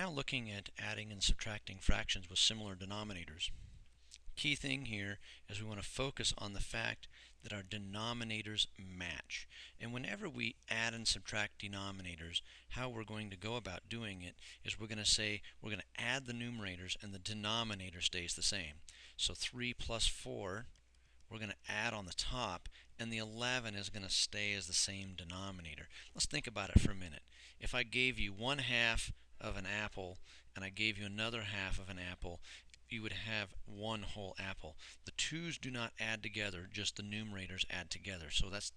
now looking at adding and subtracting fractions with similar denominators. Key thing here is we want to focus on the fact that our denominators match. And whenever we add and subtract denominators, how we're going to go about doing it is we're going to say we're going to add the numerators and the denominator stays the same. So 3 plus 4, we're going to add on the top, and the 11 is going to stay as the same denominator. Let's think about it for a minute. If I gave you 1/2 of an apple and I gave you another half of an apple, you would have one whole apple. The 2's do not add together, just the numerators add together. So that's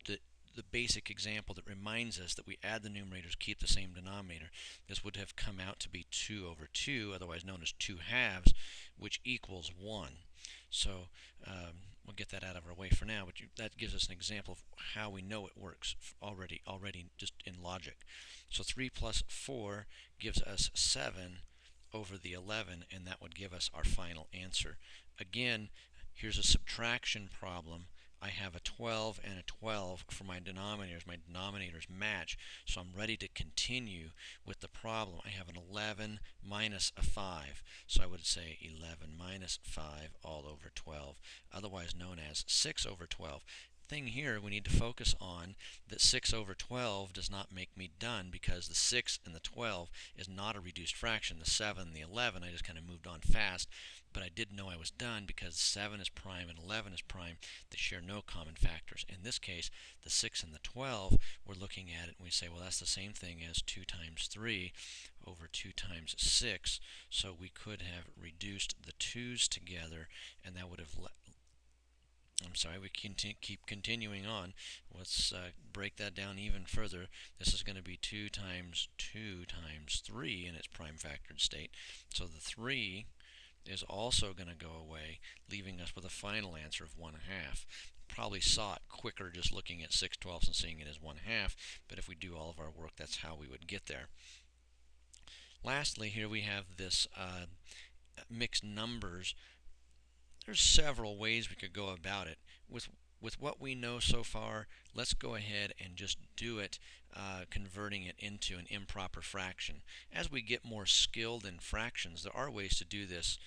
the basic example that reminds us that we add the numerators, keep the same denominator. This would have come out to be 2 over 2, otherwise known as 2/2, which equals 1. So we'll get that out of our way for now, but that gives us an example of how we know it works already just in logic. So 3 plus 4 gives us 7 over the 11, and that would give us our final answer. Again, here's a subtraction problem. I have a 12 and a 12 for my denominators. My denominators match, so I'm ready to continue with the problem. I have an 11 minus a 5, so I would say 11 minus 5 all over 12, otherwise known as 6 over 12. Thing here we need to focus on that 6 over 12 does not make me done, because the 6 and the 12 is not a reduced fraction. The 7 and the 11, I just kind of moved on fast, but I didn't know I was done because 7 is prime and 11 is prime. They share no common factors. In this case, the 6 and the 12, we're looking at it and we say, well, that's the same thing as 2 times 3 over 2 times 6, so we could have reduced the 2's together, and that would have we keep continuing on. Let's break that down even further. This is going to be 2 times 2 times 3 in its prime factored state. So the 3 is also going to go away, leaving us with a final answer of 1/2. Probably saw it quicker just looking at 6/12 and seeing it as 1/2, but if we do all of our work, that's how we would get there. Lastly, here we have this mixed numbers. There's several ways we could go about it. With what we know so far, let's go ahead and just do it, converting it into an improper fraction. As we get more skilled in fractions, there are ways to do this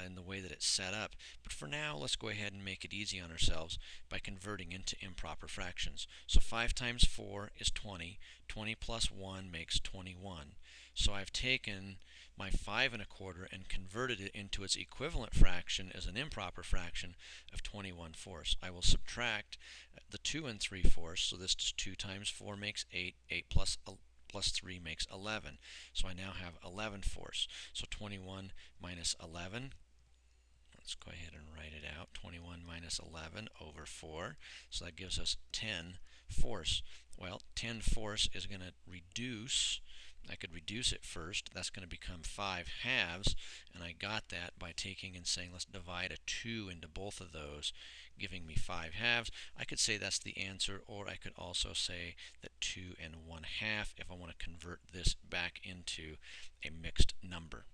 in the way that it's set up. But for now, let's go ahead and make it easy on ourselves by converting into improper fractions. So 5 times 4 is 20. 20 plus 1 makes 21. So I've taken my 5 1/4 and converted it into its equivalent fraction as an improper fraction of 21/4. I will subtract the 2 3/4, so this is 2 times 4 makes 8. 8 plus 3 makes 11. So I now have 11/4. So 21 minus 11. Let's go ahead and write it out. 21 minus 11 over 4. So that gives us 10/4. Well, 10/4 is going to reduce. I could reduce it first. That's going to become 5/2, and I got that by taking and saying let's divide a 2 into both of those, giving me 5/2. I could say that's the answer, or I could also say that 2 and 1/2 if I want to convert this back into a mixed number.